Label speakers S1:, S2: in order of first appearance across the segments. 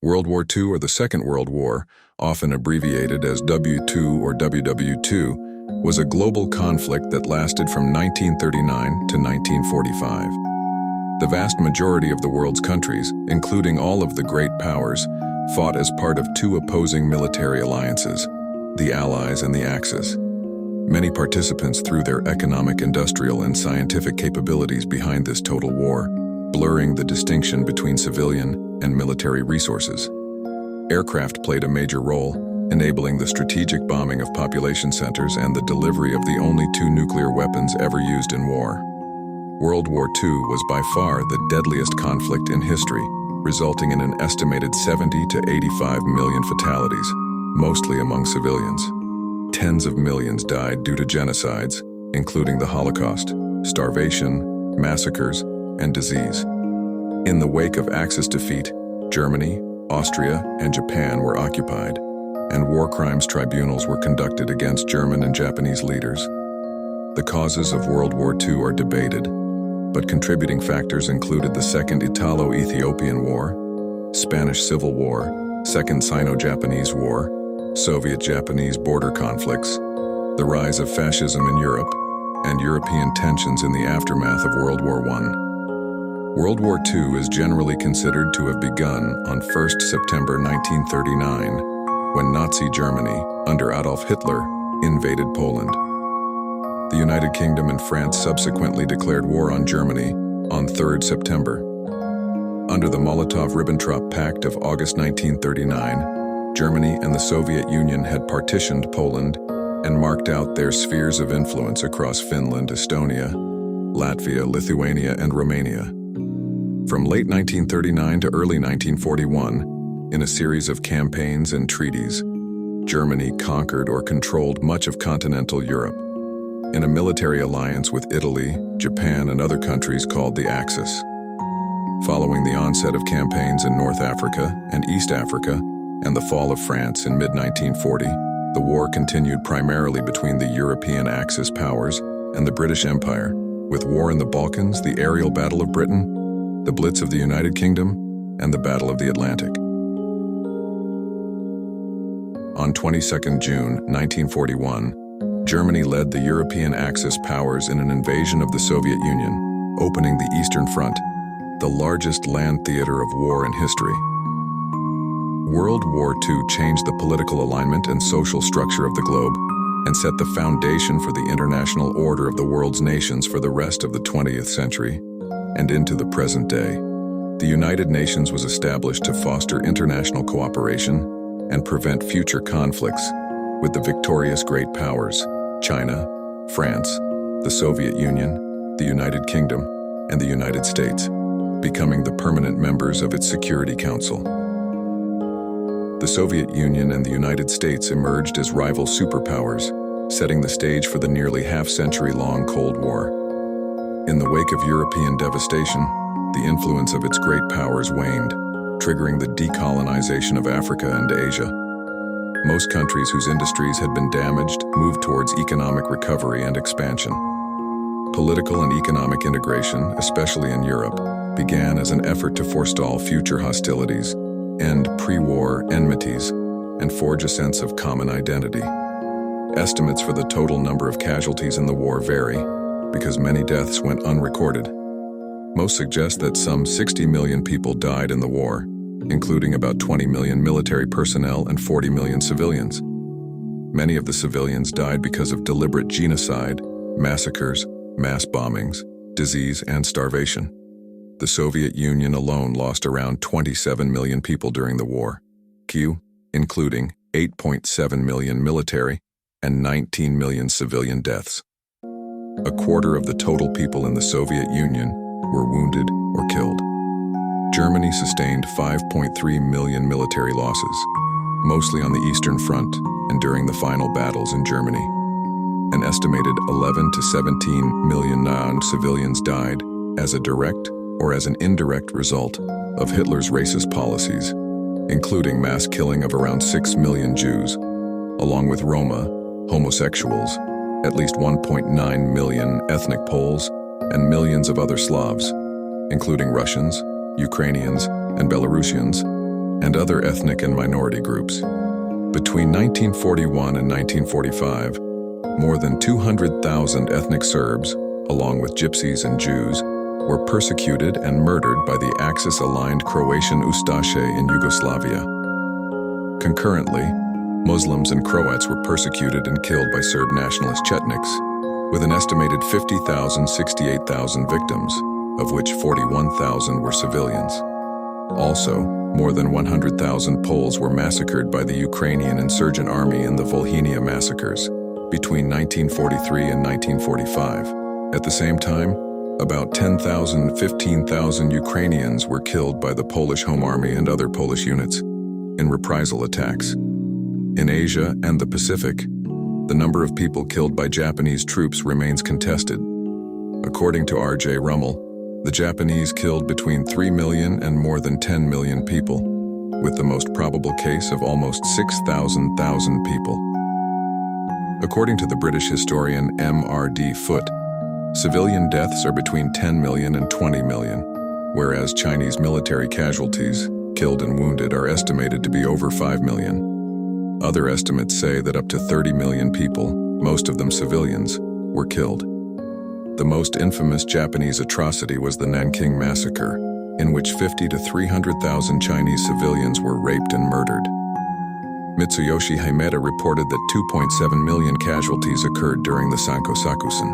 S1: World War II, or the Second World War, often abbreviated as W2 or WW2, was a global conflict that lasted from 1939 to 1945. The vast majority of the world's countries, including all of the great powers, fought as part of two opposing military alliances, the Allies and the Axis. Many participants threw their economic, industrial, and scientific capabilities behind this total war, blurring the distinction between civilian and military resources. Aircraft played a major role, enabling the strategic bombing of population centers and the delivery of the only two nuclear weapons ever used in war. World War II was by far the deadliest conflict in history, resulting in an estimated 70 to 85 million fatalities, mostly among civilians. Tens of millions died due to genocides, including the Holocaust, starvation, massacres, and disease. In the wake of Axis defeat, Germany, Austria, and Japan were occupied, and war crimes tribunals were conducted against German and Japanese leaders. The causes of World War II are debated, but contributing factors included the Second Italo-Ethiopian War, Spanish Civil War, Second Sino-Japanese War, Soviet-Japanese border conflicts, the rise of fascism in Europe, and European tensions in the aftermath of World War I. World War II is generally considered to have begun on 1 September 1939, when Nazi Germany, under Adolf Hitler, invaded Poland. The United Kingdom and France subsequently declared war on Germany on 3 September. Under the Molotov-Ribbentrop Pact of August 1939, Germany and the Soviet Union had partitioned Poland and marked out their spheres of influence across Finland, Estonia, Latvia, Lithuania, and Romania. From late 1939 to early 1941, in a series of campaigns and treaties, Germany conquered or controlled much of continental Europe, in a military alliance with Italy, Japan, and other countries called the Axis. Following the onset of campaigns in North Africa and East Africa, and the fall of France in mid-1940, the war continued primarily between the European Axis powers and the British Empire, with war in the Balkans, the aerial battle of Britain, the Blitz of the United Kingdom, and the Battle of the Atlantic. On 22 June 1941, Germany led the European Axis powers in an invasion of the Soviet Union, opening the Eastern Front, the largest land theater of war in history. World War II changed the political alignment and social structure of the globe and set the foundation for the international order of the world's nations for the rest of the 20th century and into the present day. The United Nations was established to foster international cooperation and prevent future conflicts with the victorious great powers, China, France, the Soviet Union, the United Kingdom, and the United States, becoming the permanent members of its Security Council. The Soviet Union and the United States emerged as rival superpowers, setting the stage for the nearly half-century-long Cold War. In the wake of European devastation, the influence of its great powers waned, triggering the decolonization of Africa and Asia. Most countries whose industries had been damaged moved towards economic recovery and expansion. Political and economic integration, especially in Europe, began as an effort to forestall future hostilities, end pre-war enmities, and forge a sense of common identity. Estimates for the total number of casualties in the war vary, because many deaths went unrecorded. Most suggest that some 60 million people died in the war, including about 20 million military personnel and 40 million civilians. Many of the civilians died because of deliberate genocide, massacres, mass bombings, disease, and starvation. The Soviet Union alone lost around 27 million people during the war, including 8.7 million military and 19 million civilian deaths. A quarter of the total people in the Soviet Union were wounded or killed. Germany sustained 5.3 million military losses, mostly on the Eastern Front and during the final battles in Germany. An estimated 11 to 17 million non-civilians died as a direct or as an indirect result of Hitler's racist policies, including mass killing of around 6 million Jews, along with Roma, homosexuals, at least 1.9 million ethnic Poles, and millions of other Slavs, including Russians, Ukrainians, and Belarusians, and other ethnic and minority groups. Between 1941 and 1945, more than 200,000 ethnic Serbs, along with Gypsies and Jews, were persecuted and murdered by the Axis-aligned Croatian Ustaše in Yugoslavia. Concurrently, Muslims and Croats were persecuted and killed by Serb nationalist Chetniks, with an estimated 68,000 victims, of which 41,000 were civilians. Also, more than 100,000 Poles were massacred by the Ukrainian insurgent army in the Volhynia massacres between 1943 and 1945. At the same time, about 15,000 Ukrainians were killed by the Polish Home Army and other Polish units in reprisal attacks. In Asia and the Pacific, the number of people killed by Japanese troops remains contested. According to R.J. Rummel, the Japanese killed between 3 million and more than 10 million people, with the most probable case of almost 6,000 people. According to the British historian M.R.D. Foote, civilian deaths are between 10 million and 20 million, whereas Chinese military casualties, killed and wounded, are estimated to be over 5 million. Other estimates say that up to 30 million people, most of them civilians, were killed. The most infamous Japanese atrocity was the Nanking Massacre, in which 50 to 300,000 Chinese civilians were raped and murdered. Mitsuyoshi Himeda reported that 2.7 million casualties occurred during the Sankosakusen.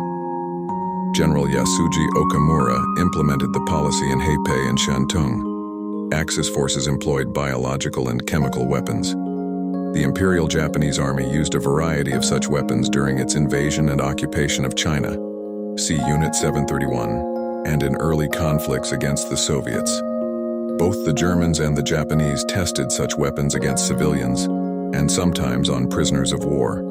S1: General Yasuji Okamura implemented the policy in Hebei and Shantung. Axis forces employed biological and chemical weapons. The Imperial Japanese Army used a variety of such weapons during its invasion and occupation of China, see Unit 731, and in early conflicts against the Soviets. Both the Germans and the Japanese tested such weapons against civilians, and sometimes on prisoners of war.